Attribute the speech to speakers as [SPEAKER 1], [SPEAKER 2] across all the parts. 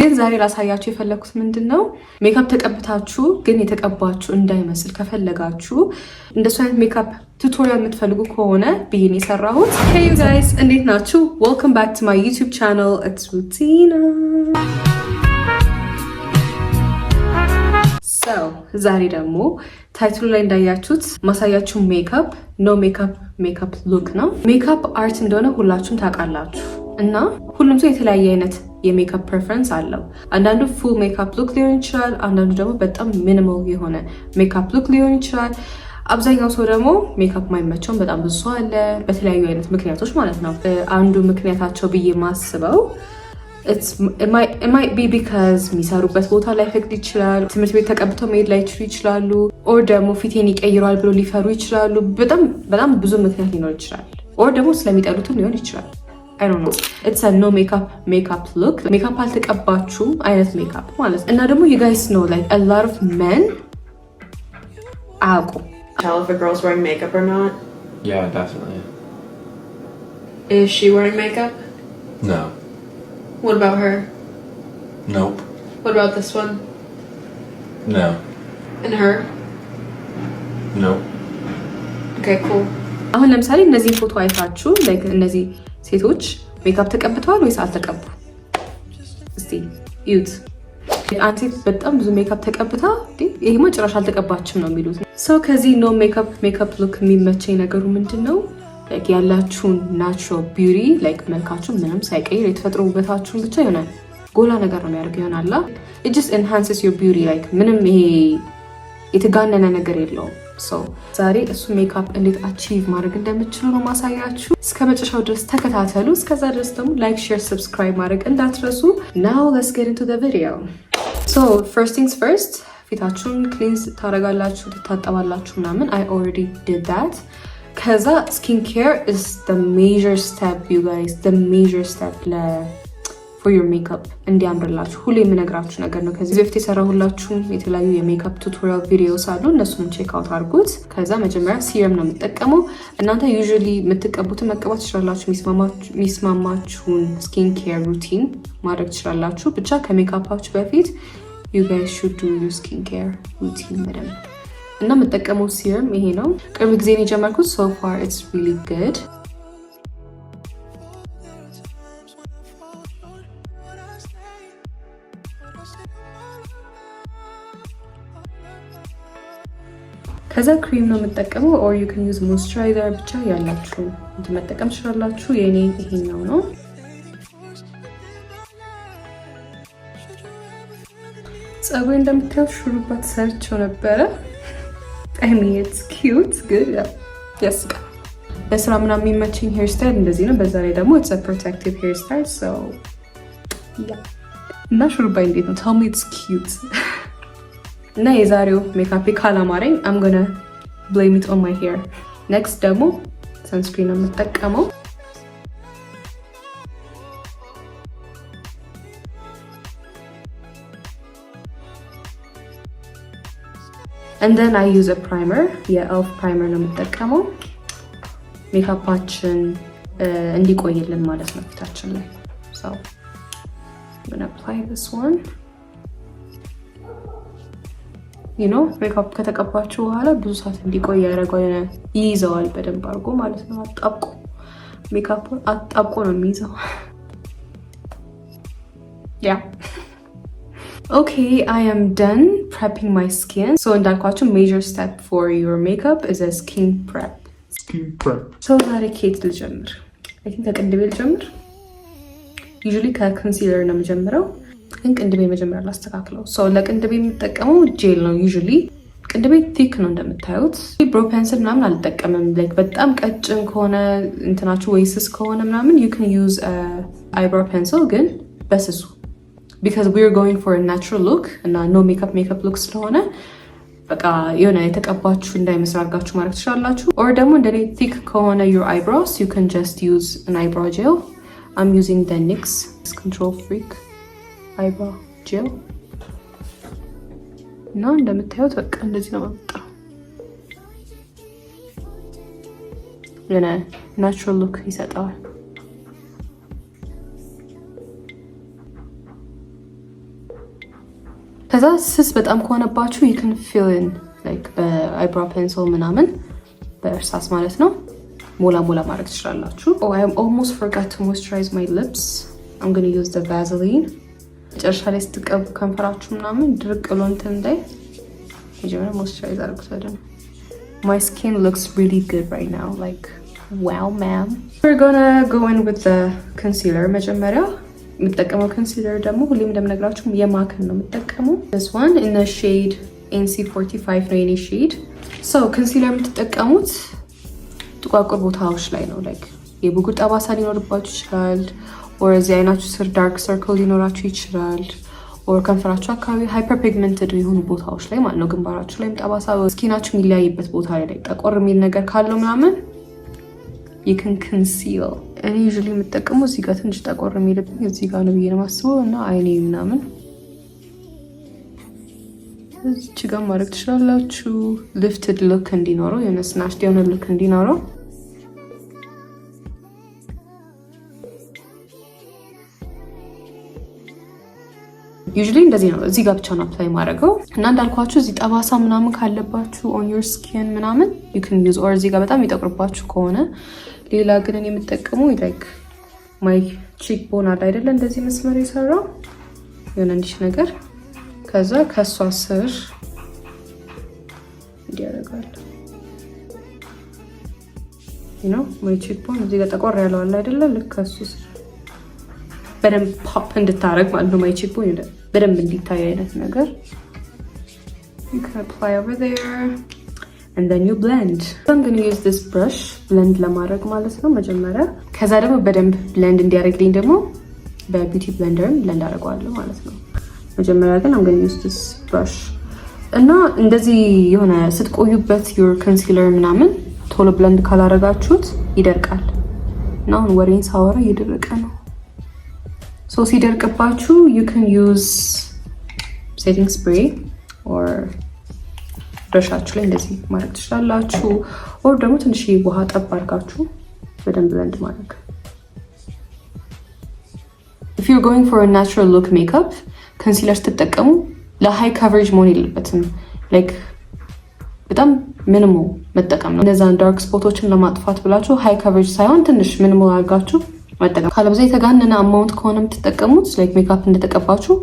[SPEAKER 1] ግን ዛሬ ላሳያችሁ የፈለኩት ምንድነው ሜካፕ ተቀብታችሁ ግን የተቀባችሁ እንዳይመስል ከፈለጋችሁ እንደሱ አይነት ሜካፕ ቱቶሪያል የምትፈልጉ ከሆነ ብዬን የሰራሁት። Hey you guys እንዴት ናችሁ? Welcome back to my YouTube channel. It's Rutina. So ዛሬ ደግሞ ታይትሉ ላይ እንዳያችሁት ማሳያችሁ ሜካፕ ኖ ሜካፕ ሉክ ነው። ሜካፕ አርት እንደሆነ ሁላችሁም ታውቃላችሁ እና ሁሉም ሰው የተለያየ አይነት የሜካፕ ፕሬፈረንስ አለው። አንዳንዱ ፉል ሜካፕ ሉክ ሊሆን ይችላል፣ አንዳንዱ ደግሞ በጣም ሚኒማል የሆነ ሜካፕ ሉክ ሊሆን ይችላል። አብዛኛው ሰው ደግሞ ሜካፕ ማይመቸውን በጣም ብዙ ሰው አለ፣ በተለያዩ አይነት ምክንያቶች ማለት ነው። አንዱ ምክንያታቸው ብዬ ማስበው it might be because የሚሰሩበት ቦታ ላይ ፈቅድ ይችላል፣ ትምህርት ቤት ተቀብተው መሄድ ላይ ይችላሉ፣ ኦር ደግሞ ፊቴን ይቀይራል ብሎ ሊፈሩ ይችላሉ። በጣም ብዙ ምክንያት ሊኖር ይችላል። ኦር ደግሞ ስለሚጠሉትም ሊሆን ይችላል። I don't know. It's a no makeup look. Makeup አልተቀባችሁም አይነት ሜካፕ ማለት ነው። እና ደግሞ you guys know like a lot of men አያውቁም
[SPEAKER 2] tell if a girl's wearing makeup or not?
[SPEAKER 3] Yeah, definitely.
[SPEAKER 2] Is she wearing makeup?
[SPEAKER 3] No.
[SPEAKER 2] What about her?
[SPEAKER 3] Nope.
[SPEAKER 2] What about this one?
[SPEAKER 3] No.
[SPEAKER 2] And her?
[SPEAKER 3] Nope.
[SPEAKER 2] Okay, cool.
[SPEAKER 1] አሁን ለምሳሌ እነዚህ ፎቶ አይታችሁ like እነዚህ ሴቶች ሜካፕ ተቀብተዋል ወይስ አልተቀቡ? እስቲ እዩት። አንድ ሴት በጣም ብዙ ሜካፕ ተቀብታ ይሄማ ጭራሽ አልተቀባችም ነው የሚሉት። ሰው ከዚህ ኖ ሜካፕ ሉክ የሚመቸኝ ነገሩ ምንድነው ላይክ ያላችሁን ናቹራል ቢዩቲ ላይክ መልካችሁ ምንም ሳይቀይር የተፈጥሮ ውበታችሁን ብቻ የሆነ ጎላ ነገር ነው የሚያደርገው ይሆናል። it just enhances your beauty like ምንም ይሄ የተጋነነ ነገር የለውም። ዛሬ እሱ ሜካፕ እንዴት አቺቭ ማድረግ እንደምትችሉ ነው ማሳያችሁ። እስከ መጨረሻው ድረስ ተከታተሉ። እስከዛ ድረስ ደግሞ ላይክ፣ ሼር፣ ሰብስክራይብ ማድረግ እንዳትረሱ። Now let's get into the video. So first things first ፊታችሁን ክሊንስ ታደርጋላችሁ፣ ትታጠባላችሁ ምናምን። I already did that. ከዛ ስኪን ኬር is the major step you guys, the major step for your makeup እንዲያምርላችሁ ሁሌ የምነግራችሁ ነገር ነው። ከዚህ በፊት የሰራሁላችሁ የተለያዩ የሜካፕ ቱቶሪያል ቪዲዮስ አሉ፣ እነሱን ቼክ አውት አድርጉት። ከዛ መጀመሪያ ሲረም ነው የምጠቀመው። እናንተ ዩዥሊ የምትቀቡትን መቀባት ትችላላችሁ፣ የሚስማማችሁን ስኪን ኬር ሩቲን ማድረግ ትችላላችሁ። ብቻ ከሜካፓችሁ በፊት you guys should do your skin care routine በደንብ። እና የምጠቀመው ሲረም ይሄ ነው። ቅርብ ጊዜ ነው የጀመርኩት። so far it's really good. ከዛ ክሪም ነው የምጠቀመው or you can use moisturizer ብቻ ያላችሁ እንትን መጠቀም ትችላላችሁ። የኔ ይሄኛው ነው። ፀጉሬ እንደምታዩት ሹሩባ ተሰርቼው ነበረ። I mean it's cute good ያስቃል። ለስራ ምናምን የሚመቸኝ ሄር ስታይል እንደዚህ ነው። በዛ ላይ ደግሞ it's a protective hair style so yeah እና ሹሩባ እንዴት ነው? tell me it's cute. እና የዛሬው ሜካፕ ካላማረኝ I'm gonna blame it on my hair. next ደግሞ sunscreen ነው የምጠቀመው። and then I use a primer. የኤልፍ primer ነው የምጠቀመው ሜካፓችን እንዲቆይልን ማለት ነው ፊታችን ላይ። so I'm gonna apply this one. you know ሜካፕ ከተቀባችሁ በኋላ ብዙ ሰዓት እንዲቆይ ያደርገው ይይዘዋል በደንብ አድርጎ ማለት ነው። አጣብቆ ሜካፕ አጣብቆ ነው የሚይዘው። yeah okay I am done prepping my skin. so እንዳልኳችሁ major step for your makeup is a skin prep. so ዛሬ ኬት ልጀምር? I think ከቅንድቤ ልጀምር። usually ከኮንሲለር ነው የምጀምረው ግን ቅንድቤ መጀመሪያ ላስተካክለው። ለቅንድቤ የምጠቀመው ጄል ነው ዩዥሊ። ቅንድቤ ቲክ ነው እንደምታዩት። ብሮ ፔንስል ምናምን አልጠቀምም። ላይክ በጣም ቀጭን ከሆነ እንትናችሁ ወይ ስስ ከሆነ ምናምን you can use eyebrow pencil ግን በስሱ because we're going for a natural look እና no makeup look ስለሆነ በቃ የሆነ የተቀባችሁ እንዳይመስል አድርጋችሁ ማድረግ ትችላላችሁ። or ደግሞ እንደኔ ቲክ ከሆነ your eyebrows you can just use an eyebrow gel. I'm using the NYX Control Freak eyebrow gel. እና እንደምታዩት በቃ እንደዚህ ነው የማመጣው። የሆነ ናቹራል ሉክ ይሰጠዋል። ከዛ ስስ በጣም ከሆነባችሁ you can fill in like በአይብሮው ፔንስል ምናምን በእርሳስ ማለት ነው ሞላ ማድረግ ትችላላችሁ። Oh, I almost forgot to moisturize my lips. I'm going to use the Vaseline. መጨረሻ ላይ ስትቀቡ ከንፈራችሁ ምናምን ድርቅ ብሎ እንትን እንዳይ መጀመሪያ ሞይስቸራይዝ አድርጉት አይደል? My skin looks really good right now. Like, wow, ma'am. We're gonna go in with the concealer. መጀመሪያ የምጠቀመው concealer ደግሞ ሁሌም እንደምነግራችሁ የማክን ነው የምጠቀመው። This one in the shade NC45 ነው የኔ shade. So concealer የምትጠቀሙት ጥቋቁር ቦታዎች ላይ ነው። like የብጉር ጠባሳ ሊኖርባችሁ ይችላል። or እዚህ አይናችሁ ስር ዳርክ ሰርክል ሊኖራችሁ ይችላል። or ከንፈራችሁ አካባቢ ሃይፐር ፒግመንትድ የሆኑ ቦታዎች ላይ ማለት ነው። ግንባራችሁ ላይም ጠባሳ ስኪናችሁ የሚለያይበት ቦታ ላይ ጠቆር የሚል ነገር ካለው ምናምን you can conceal። እኔ usually የምጠቀመው እዚህ ጋር ትንሽ ጠቆር የሚልብኝ እዚህ ጋር ነው ብዬ ነው የማስበው እና አይኔ ምናምን እዚህ ጋር ማድረግ ትችላላችሁ። lifted look እንዲኖረው የሆነ snatched የሆነ look እንዲኖረው usually እንደዚህ ነው እዚህ ጋር ብቻ ነው አፕላይ ማድረገው እና እንዳልኳችሁ እዚህ ጠባሳ ምናምን ካለባችሁ on your skin ምናምን you can use or እዚህ ጋር በጣም ይጠቁርባችሁ ከሆነ ሌላ ግን እኔ የምጠቀመው like my cheekbone አለ አይደለ እንደዚህ መስመር የሰራው የሆነ እንዲሽ ነገር ከዛ ከሷ ስር እንዲያደርጋለሁ you know my cheekbone እዚህ ጋር ጠቆር ያለው አለ አይደለ ልክ ከሱ ስር በደንብ ፖፕ እንድታረግ ማለት ነው my cheekbone በደንብ እንዲታይ አይነት ነገር you can apply over there and then you blend. I'm going to use this brush blend ለማድረግ ማለት ነው መጀመሪያ ከዛ ደግሞ በደንብ blend እንዲያደርግልኝ ደግሞ በቢዩቲ ብሌንደር blend አደርገዋለሁ ማለት ነው መጀመሪያ ግን I'm going to use this brush እና እንደዚህ የሆነ ስትቆዩበት your concealer ምናምን ቶሎ blend ካላረጋችሁት ይደርቃል እና አሁን ወሬን ሳወራ እየደረቀ ነው So ሲደርቅባችሁ you can use setting spray or ብረሻችሁ ላይ እንደዚህ ማድረግ ትችላላችሁ or ደግሞ ትንሽ ውሃ ጠብ አድርጋችሁ በደንብ ብለንድ ማድረግ If you're going for a natural look makeup concealer ስትጠቀሙ ለሃይ coverage መሆን የለበትም like በጣም ሚኒማል መጠቀም ነው እነዛን ዳርክ ስፖቶችን ለማጥፋት ብላችሁ ሃይ coverage ሳይሆን ትንሽ ሚኒማል አድርጋችሁ መጠቀም ካለበዛ የተጋነነ አማውንት ከሆነ የምትጠቀሙት like makeup እንደተቀባችሁ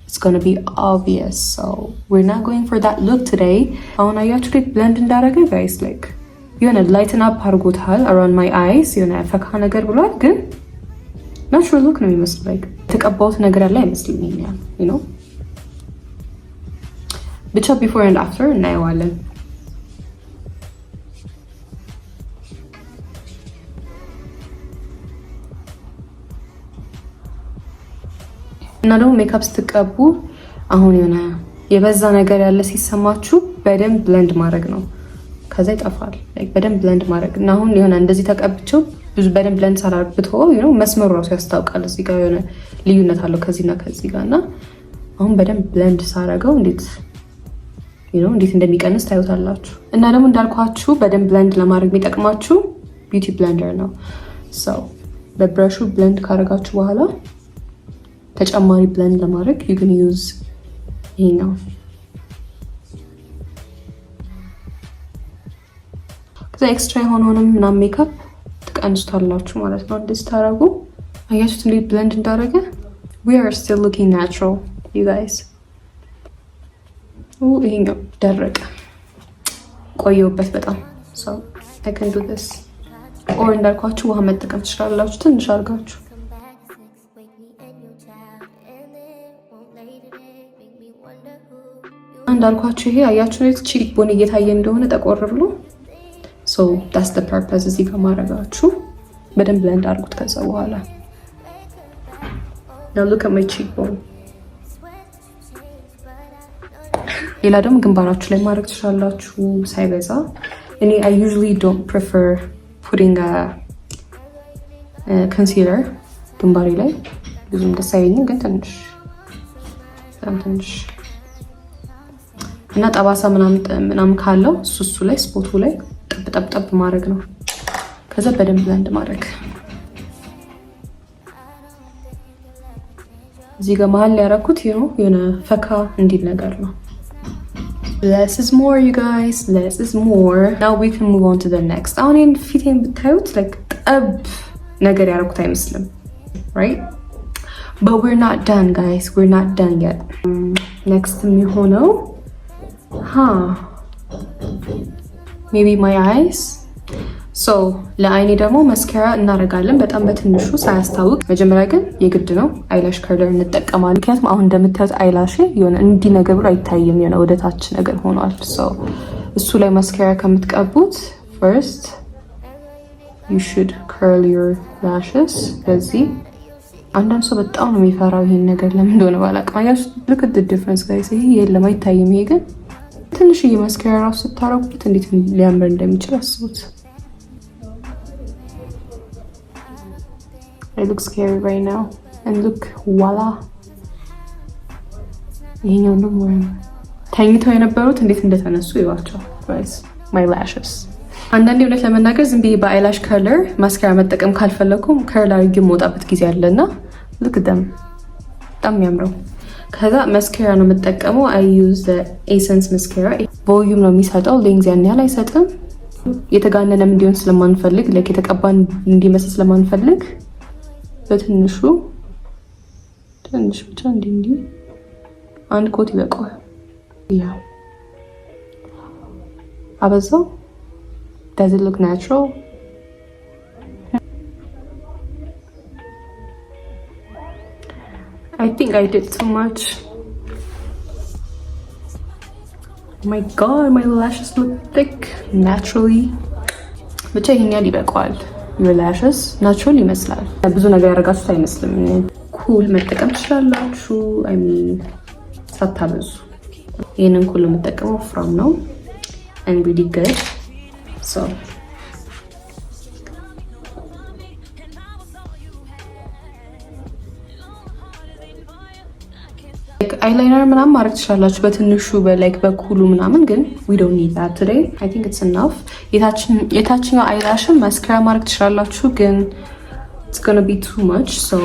[SPEAKER 1] it's going to be obvious so we're not going for that look today አሁን አያችሁ ላይ blend እንዳደረገ guys like የሆነ lighten up አድርጎታል around my eyes የሆነ ፈካ ነገር ብሏል ግን natural look ነው የሚመስለው like የተቀባሁት ነገር ያለ አይመስልኝም you know ብቻ before and after እናየዋለን እና ደግሞ ሜካፕ ስትቀቡ አሁን የሆነ የበዛ ነገር ያለ ሲሰማችሁ በደንብ ብለንድ ማድረግ ነው ከዛ ይጠፋል like በደንብ ብለንድ ማድረግ እና አሁን የሆነ እንደዚህ ተቀብቸው ብዙ በደንብ ብለንድ ሳላርብቶ you know መስመሩ ራሱ ያስታውቃል እዚህ ጋር የሆነ ልዩነት አለው ከዚህና ከዚህ ጋርና አሁን በደንብ ብለንድ ሳረገው እንዴት you know እንዴት እንደሚቀንስ ታዩታላችሁ እና ደግሞ እንዳልኳችሁ በደንብ ብለንድ ለማድረግ የሚጠቅማችሁ ቢዩቲ ብሌንደር ነው so በብራሹ ብለንድ ካረጋችሁ በኋላ ተጨማሪ ብለንድ ለማድረግ you can use ይሄኛው ከዛ ኤክስትራ የሆነውንም ምናምን ሜካፕ ትቀንሱታላችሁ ማለት ነው እንደዚህ ታረጉ አያችሁት እንዴት ብለንድ እንዳደረገ we are still looking natural you guys ይሄኛው ደረቀ ቆየውበት በጣም so I can do this or እንዳልኳችሁ ውሃ መጠቀም ትችላላችሁ ትንሽ አድርጋችሁ እንዳልኳችሁ ይሄ አያችሁ ነው ቺክ ቦን እየታየ እንደሆነ ጠቆር ብሎ so that's the purpose እዚህ ጋር ማድረጋችሁ በደንብ ብለንድ አድርጉት ከዛ በኋላ now look at my cheekbone ሌላ ደግሞ ግንባራችሁ ላይ ማድረግ ትችላላችሁ ሳይበዛ እኔ I usually don't prefer putting a concealer ግንባሬ ላይ ብዙም ደስ አይለኝም ግን ትንሽ እና ጠባሳ ምናምን ካለው እሱ ላይ ስፖቱ ላይ ጠብ ማድረግ ነው ከዛ በደንብ ብለንድ ማድረግ እዚህ ጋር መሀል ያደረኩት የሆነ ፈካ እንዲል ነገር ነው። less is more you guys, less is more. Now we can move on to the next. አሁን ፊቴን ብታዩት like ጠብ ነገር ያደረኩት አይመስልም right? But we're not done guys, we're not done yet. Next የሚሆነው maybe my eyes. So ለአይኔ ደግሞ መስካራ እናደርጋለን በጣም በትንሹ ሳያስታውቅ። መጀመሪያ ግን የግድ ነው አይላሽ ከለር እንጠቀማለን። ምክንያቱም አሁን እንደምታዩት አይላሽ የሆነ እንዲህ ነገር ብሎ አይታይም፣ የሆነ ወደ ታች ነገር ሆኗል። So እሱ ላይ መስካራ ከምትቀቡት first you should curl your lashes። በዚህ አንዳንድ ሰው በጣም ነው የሚፈራው ይሄን ነገር ለምን እንደሆነ ባላውቅም። አያችሁ look at the difference guys። ይሄ የለም አይታይም። ይሄ ግን ትንሽዬ መስካራ ራሱ ስታረጉት እንዴት ሊያምር እንደሚችል አስቡት። It looks scary right now. And look, voila. ይሄኛው ደግሞ ተኝተው የነበሩት እንዴት እንደተነሱ ይዋቸው guys. My lashes. አንዳንዴ እውነት ለመናገር ዝም ብዬ በአይላሽ ከለር ማስካራ መጠቀም ካልፈለኩም ከለር አድርጌ የምወጣበት ጊዜ አለና look at them. በጣም የሚያምረው። ከዛ መስካራ ነው የምጠቀመው። I use the Essence mascara. ቮሊዩም ነው የሚሰጠው፣ ሌንግዝ ያን ያህል አይሰጥም። የተጋነነም እንዲሆን ስለማንፈልግ like የተቀባን እንዲመስል ስለማንፈልግ በትንሹ ትንሽ ብቻ እንዲህ አንድ ኮት ይበቃዋል። ያ አበዛው። Does it look natural? I think I did too much. Oh my god, my lashes look thick naturally. ብቻ ይሄን ያህል ይበቃዋል። your lashes natural ይመስላል። ብዙ ነገር ያደርጋችሁት አይመስልም። ኩል መጠቀም ትችላላችሁ። I mean ሳታበዙ። ይሄንን ኩል የምጠቀመው ፍራም ነው and really good. So አይላይነር ምናምን ማድረግ ትችላላችሁ በትንሹ በላይክ በኩሉ ምናምን፣ ግን we don't need that today. I think it's enough. የታችኛው አይላሽን ማስካራ ማድረግ ትችላላችሁ፣ ግን it's gonna be too much, so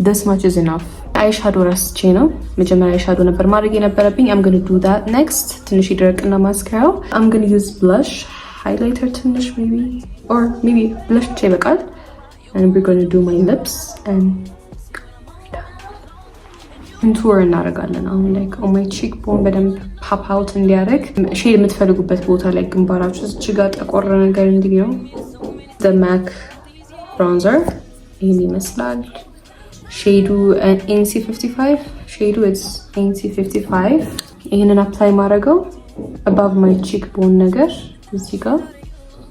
[SPEAKER 1] this much is enough. አይሻዶ ረስቼ ነው መጀመሪያ አይሻዶ ነበር ማድረግ የነበረብኝ። I'm gonna do that next. ትንሽ ይደረቅና ማስካራው I'm gonna use blush highlighter ትንሽ maybe blush ብቻ ይበቃል. And we're gonna do my lips and ኮንቱር እናደርጋለን። አሁን ላይክ ኦ ማይ ቺክ ቦን በደንብ ፓፕ አውት እንዲያደርግ ሼድ የምትፈልጉበት ቦታ ላይ ግንባራችሁ እዚህ ጋር ጠቆረ ነገር እንዲህ ነው። ዘ ማክ ብራውንዘር ይሄን ይመስላል። ሼዱ NC55 ሼዱ ኢትስ NC55። ይሄንን አፕላይ ማድረገው above my cheek bone ነገር እዚህ ጋር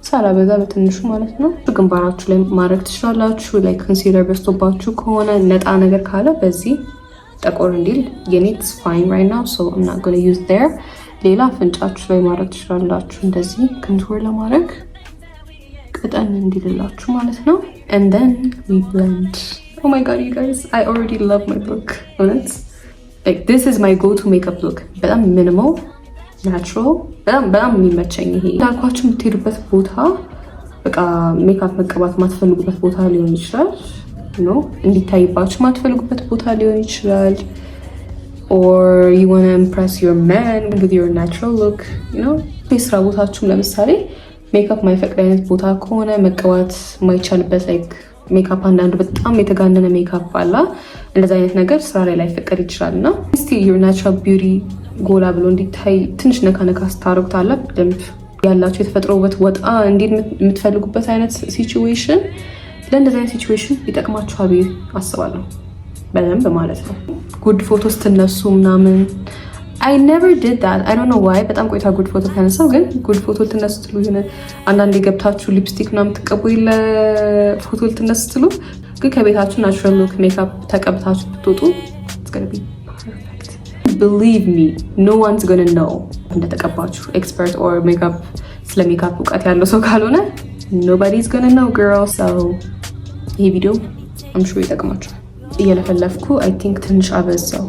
[SPEAKER 1] ሳላበዛ በትንሹ ማለት ነው። ግንባራችሁ ላይ ማድረግ ትችላላችሁ። ላይክ ኮንሲለር በስቶባችሁ ከሆነ ነጣ ነገር ካለ በዚህ ጠቆር እንዲል የኔ it's fine right now, so I'm not going to use there. ሌላ አፍንጫችሁ ላይ ማድረግ ትችላላችሁ እንደዚህ ኮንቱር ለማድረግ ቀጠን እንዲልላችሁ ማለት ነው። And then we blend. Oh my god you guys, I already love my look. Honest, like this is my go to makeup look. በጣም minimal, natural, በጣም የሚመቸኝ ይሄ። እንዳልኳችሁ የምትሄዱበት ቦታ በቃ ሜካፕ መቀባት ማትፈልጉበት ቦታ ሊሆን ይችላል ነው እንዲታይባችሁ ማትፈልጉበት ቦታ ሊሆን ይችላል። or you want to impress your man with your natural look, you know. የስራ ቦታችሁም ለምሳሌ ሜካፕ ማይፈቅድ አይነት ቦታ ከሆነ መቀባት ማይቻልበት ላይክ ሜካፕ አንዳንዱ በጣም የተጋነነ ሜካፕ አላ እንደዛ አይነት ነገር ስራ ላይ ላይፈቀድ ይችላልና እስቲ your natural beauty ጎላ ብሎ እንዲታይ ትንሽ ነካ ስታረጉት አለ በደንብ ያላችሁ የተፈጥሮ ውበት ወጣ እንዴት የምትፈልጉበት አይነት ሲቹዌሽን ለእንደዚህ አይነት ሲቹዌሽን ይጠቅማችኋል ብዬ አስባለሁ። በደንብ ማለት ነው። ጉድ ፎቶ ስትነሱ ምናምን I never did that. I don't know why. በጣም ቆይታ ጉድ ፎቶ ተነሳው፣ ግን ጉድ ፎቶ ልትነሱ ስትሉ የሆነ አንዳንዴ ገብታችሁ ሊፕስቲክ ምናምን ትቀቡ የለ ፎቶ ልትነሱ ስትሉ፣ ግን ከቤታችሁ ናቹራል ሉክ ሜካፕ ተቀብታችሁ ብትወጡ it's gonna be perfect. Believe me, no one's gonna know እንደተቀባችሁ ኤክስፐርት or ሜካፕ ስለ ሜካፕ እውቀት ያለው ሰው ካልሆነ nobody's gonna know girl. So ይሄ ቪዲዮ I'm sure ይጠቅማችኋል። እየለፈለፍኩ I think ትንሽ አበዛው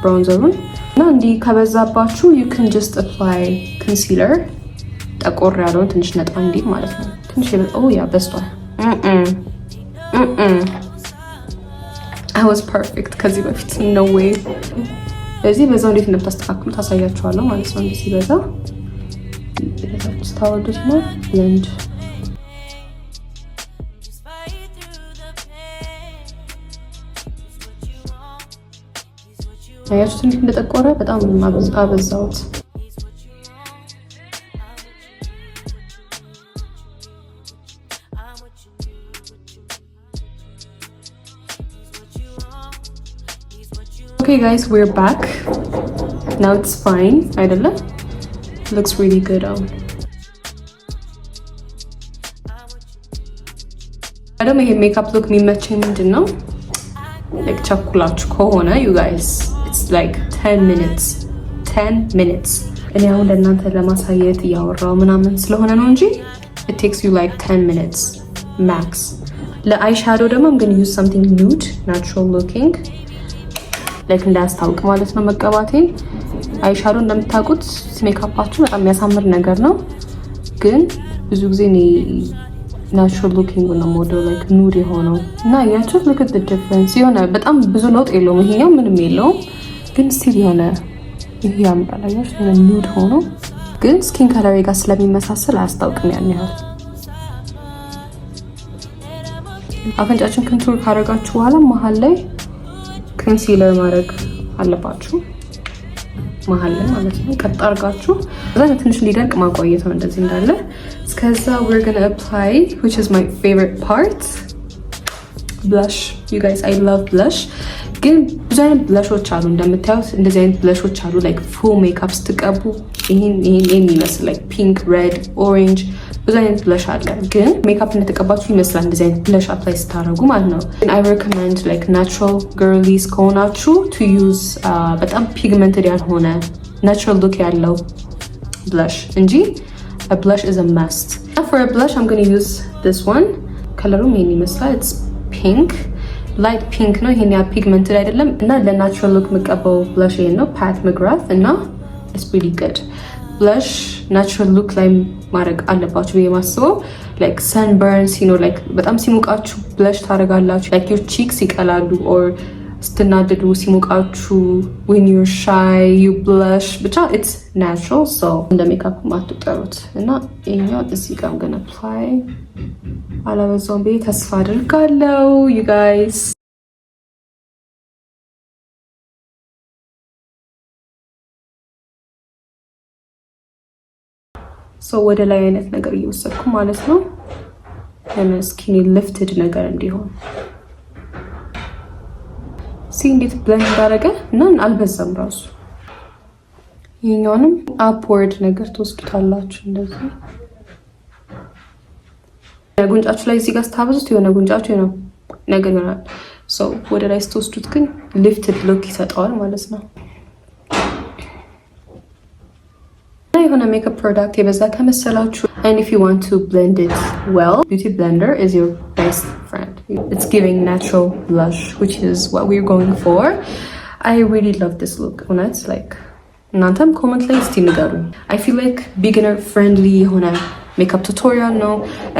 [SPEAKER 1] ብራውንዘሩን እና እንዲህ ከበዛባችሁ you can just apply concealer ጠቆር ያለውን ትንሽ ነጣ እንዲል ማለት ነው። ትንሽ ያ በስቷል። I was perfect ከዚህ በፊት no way። ስለዚህ በዛው እንዴት እንደምታስተካክሉ ታሳያችኋለሁ ማለት ነው። እንደዚህ በዛ ታወርዱት ነው blend አያችሁት እንዴት እንደጠቆረ በጣም አበዛሁት። Okay guys, we're back. Now it's fine. አይደለ? Looks really good on. አደም ይሄ ሜካፕ ሉክ የሚመቸኝ ምንድነው? like ቸኩላችሁ ከሆነ you guys it's like 10 minutes እኔ አሁን ለእናንተ ለማሳየት እያወራው ምናምን ስለሆነ ነው እንጂ it takes you like 10 minutes max። ለአይሻዶ ደግሞ I'm going to use something nude, natural looking like እንዳያስታውቅ ማለት ነው መቀባቴ። አይሻዶ እንደምታውቁት ሜካፓችሁ በጣም የሚያሳምር ነገር ነው፣ ግን ብዙ ጊዜ እኔ ናቹራል ሉኪንግ ነው ሞዴል like ኑድ የሆነው እና ያቺው look at the difference የሆነ በጣም ብዙ ለውጥ የለውም። ይሄኛው ምንም የለውም፣ ግን ስቲል የሆነ ይሄ ያምራል። አያችሁ የሆነ ኑድ ሆኖ ግን ስኪን ከለሬ ጋር ስለሚመሳሰል አያስታውቅም ያን ያህል። አፍንጫችን ኮንቱር ካደረጋችሁ በኋላ መሀል ላይ ኮንሲለር ማድረግ አለባችሁ፣ መሀል ላይ ማለት ነው። ቀጥ አድርጋችሁ ከዛ ትንሽ እንዲደርቅ ማቆየት ነው እንደዚህ እንዳለ። እስከዛ we're gonna apply which is my favorite part blush. you guys I love blush። ግን ብዙ አይነት ብለሾች አሉ እንደምታዩት፣ እንደዚህ አይነት ብለሾች አሉ like full makeup ስትቀቡ ይሄን የሚመስል like pink, red, orange ብዙ አይነት ብለሽ አለ። ግን ሜካፕ እንደተቀባችሁ ይመስላል እንደዚህ አይነት ብለሽ አፕላይ ስታደርጉ ማለት ነው። I recommend like natural girlies ከሆናችሁ to use በጣም pigmented ያልሆነ natural look ያለው blush እንጂ a blush is a must። For a blush I'm going to use this one። ከለሩም ይሄን ይመስላል it's pink, light pink ነው። ይሄን ያ pigmented አይደለም እና ለናቹራል ሉክ የምቀባው blush ይሄን ነው Pat McGrath እና it's really good blush ናቹራል ሉክ ላይ ማድረግ አለባችሁ ብዬ ማስበው። like sunburns you know like በጣም ሲሞቃችሁ ብለሽ ታደርጋላችሁ like your cheeks ይቀላሉ or ስትናደዱ ሲሞቃችሁ when you're shy you blush ብቻ it's natural so እንደ ሜካፕ ማትጠሩት እና ይሄኛው እዚህ ጋር ገና apply አላበዛውም ብዬ ተስፋ አድርጋለሁ you guys። ሶ ወደ ላይ አይነት ነገር እየወሰድኩ ማለት ነው ለስኪኒ ሊፍትድ ነገር እንዲሆን ሲ እንዴት ብለንድ እንዳደረገ እና አልበዛም ራሱ። ይሄኛውንም አፕወርድ ነገር ትወስዱታላችሁ እንደዚህ ጉንጫችሁ ላይ እዚህ ጋር ስታበዙት የሆነ ጉንጫችሁ ነው ነገር ይሆናል። ሶ ወደ ላይ ስትወስዱት ግን ሊፍትድ ሉክ ይሰጠዋል ማለት ነው። የሆነ ሜካፕ ፕሮዳክት የበዛ ከመሰላችሁ and if you want to blend it well, beauty blender is your best friend. It's giving natural blush which is what we're going for. I really love this look. It's like እናንተም ኮመንት ላይ እስቲ ንገሩኝ። I feel like beginner friendly የሆነ ሜካፕ ቱቶሪያል ነው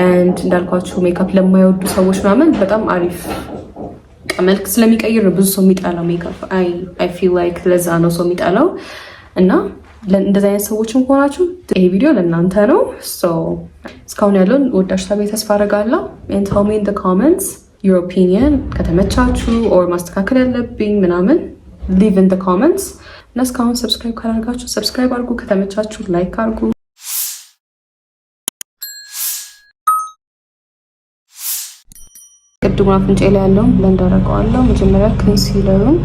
[SPEAKER 1] and እንዳልኳችሁ ሜካፕ ለማይወዱ ሰዎች ምናምን በጣም አሪፍ መልክ ስለሚቀይር ብዙ ሰው የሚጠላው ሜካፕ I feel like ለዛ ነው ሰው የሚጠላው እና እንደዚህ አይነት ሰዎችም ከሆናችሁ ይሄ ቪዲዮ ለእናንተ ነው። እስካሁን ያለውን ወዳችሁ ተስፋ አደርጋለሁ and tell me in the comments your opinion ከተመቻችሁ or ማስተካከል ያለብኝ ምናምን leave in the comments እና እስካሁን ሰብስክራይብ ካላደረጋችሁ ሰብስክራይብ አድርጉ፣ ከተመቻችሁ ላይክ አድርጉ። ቅድሙን አፍንጫ ላይ ያለውን ብለንድ አደርገዋለሁ። መጀመሪያ ኮንሲለሩን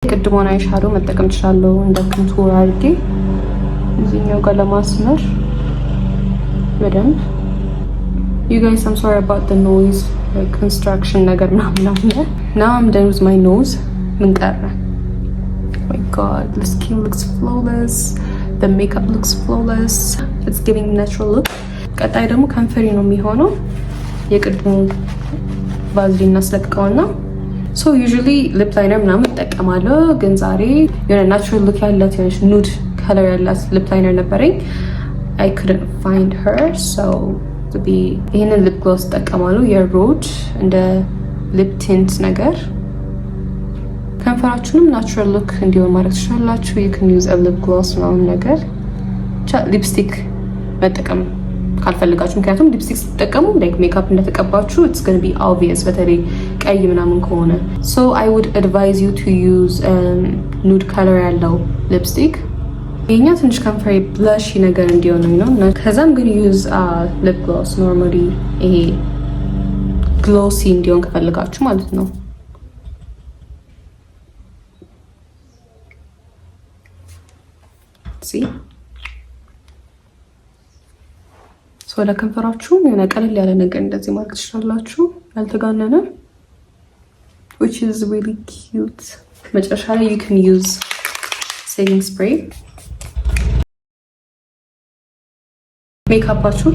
[SPEAKER 1] ቅድሙን አይሻዶ መጠቀም ትችላለሁ እንደ ኮንቱር አድርጌ እዚህኛው ጋር ለማስመር በደንብ። you guys I'm sorry about the noise like construction ነገር ምናምን አለ። now I'm done with my nose። ምን ቀረ? oh my god the skin looks flawless, the makeup looks flawless, it's giving natural look። ቀጣይ ደግሞ ከንፈሬ ነው የሚሆነው። የቅድሙ ቫዝሊን እናስለቅቀውና so usually lip liner ምናምን እጠቀማለሁ፣ ግን ዛሬ የሆነ natural look ያላት የሆነች nude color ያላት lip liner ነበረኝ። I couldn't find her so ይሄንን ሊፕ ግሎስ እጠቀማለሁ። የሮጅ እንደ ሊፕ ቲንት ነገር ከንፈራችሁንም ናቹራል ሉክ እንዲሆን ማድረግ ትችላላችሁ። you can use a lip gloss ምናምን ነገር ሊፕስቲክ መጠቀም ካልፈልጋችሁ፣ ምክንያቱም ሊፕስቲክ ስትጠቀሙ ላይክ ሜካፕ እንደተቀባችሁ it's going to be obvious በተለይ ቀይ ምናምን ከሆነ so I would advise you to use nude color ያለው ሊፕስቲክ። ይሄኛ ትንሽ ከንፈሬ ብላሽ ነገር እንዲሆን ነው። ከዛም ግን use lip gloss normally ይሄ ግሎሲ እንዲሆን ከፈልጋችሁ ማለት ነው። see so ለከንፈራችሁ የሆነ ቀለል ያለ ነገር እንደዚህ ማድረግ ትችላላችሁ፣ ያልተጋነነ which is really cute። መጨረሻ ላይ you can use setting spray ሜካፓችሁ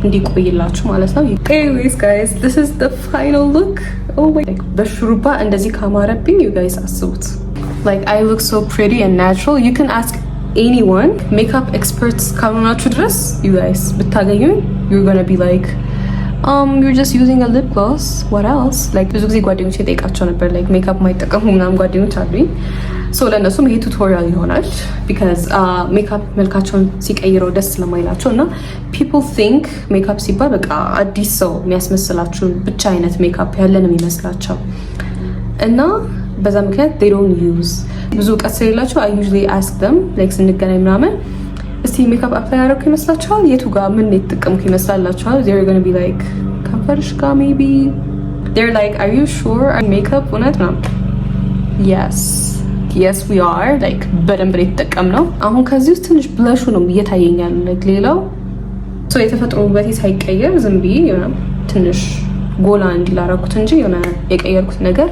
[SPEAKER 1] እንዲቆይላችሁ ማለት ነው። anyways guys this is the final look oh my god በሹሩባ እንደዚህ ካማረብኝ you guys አስቡት like I look so pretty and natural you can ask anyone makeup experts ካልሆናችሁ ድረስ you guys ብታገኙኝ you're gonna be like you're just using a lip gloss what else like ብዙ ጊዜ ጓደኞቼ ጠይቃቸው ነበር like ሜካፕ ማይጠቀሙ ምናምን ጓደኞች አሉኝ so ለእነሱም ይሄ ቱቶሪያል ይሆናል because ሜካፕ መልካቸውን ሲቀይረው ደስ ስለማይላቸው እና people think ሜካፕ ሲባል በቃ አዲስ ሰው የሚያስመስላችሁ ብቻ አይነት ሜካፕ ያለን የሚመስላቸው እና በዛ ምክንያት they don't use ብዙ እውቀት ስለሌላቸው I usually ask them like ስንገናኝ ምናምን እስቲ ሜካፕ አፕላይ ያደረኩ ይመስላችኋል? የቱ ጋር ምን የተጠቀምኩ ይመስላችኋል? they're going to be like ከንፈርሽ ጋር maybe they're like are you sure makeup እውነት ነው yes we are like በደንብ የተጠቀምነው። አሁን ከዚህ ውስጥ ትንሽ ብለሹ ነው እየታየኛል like ሌላው so የተፈጥሮ ውበቴ ሳይቀየር ዝም ብዬ የሆነ ትንሽ ጎላ እንዲላረኩት እንጂ የሆነ የቀየርኩት ነገር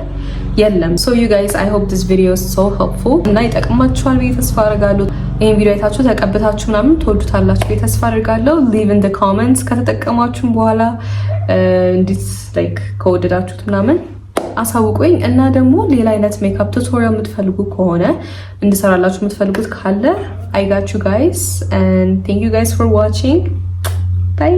[SPEAKER 1] የለም። so you guys I hope this video is so helpful እና ይጠቅማችኋል ብዬ ተስፋ አደርጋለሁ። ይሄን ቪዲዮ አይታችሁ ተቀብታችሁ ምናምን ትወዱታላችሁ ብዬ ተስፋ አደርጋለሁ። leave in the comments ከተጠቀማችሁም በኋላ እንዴት like ከወደዳችሁት ምናምን አሳውቁኝ እና ደግሞ ሌላ አይነት ሜካፕ ቱቶሪያል የምትፈልጉ ከሆነ እንድሰራላችሁ የምትፈልጉት ካለ I got you guys and thank you guys for watching. Bye.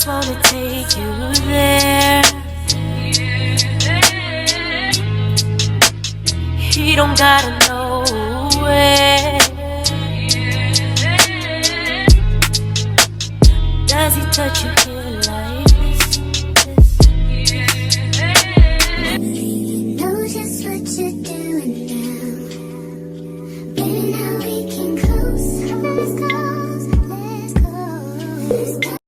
[SPEAKER 1] Wanna take you there. He don't gotta know where. Does he touch you?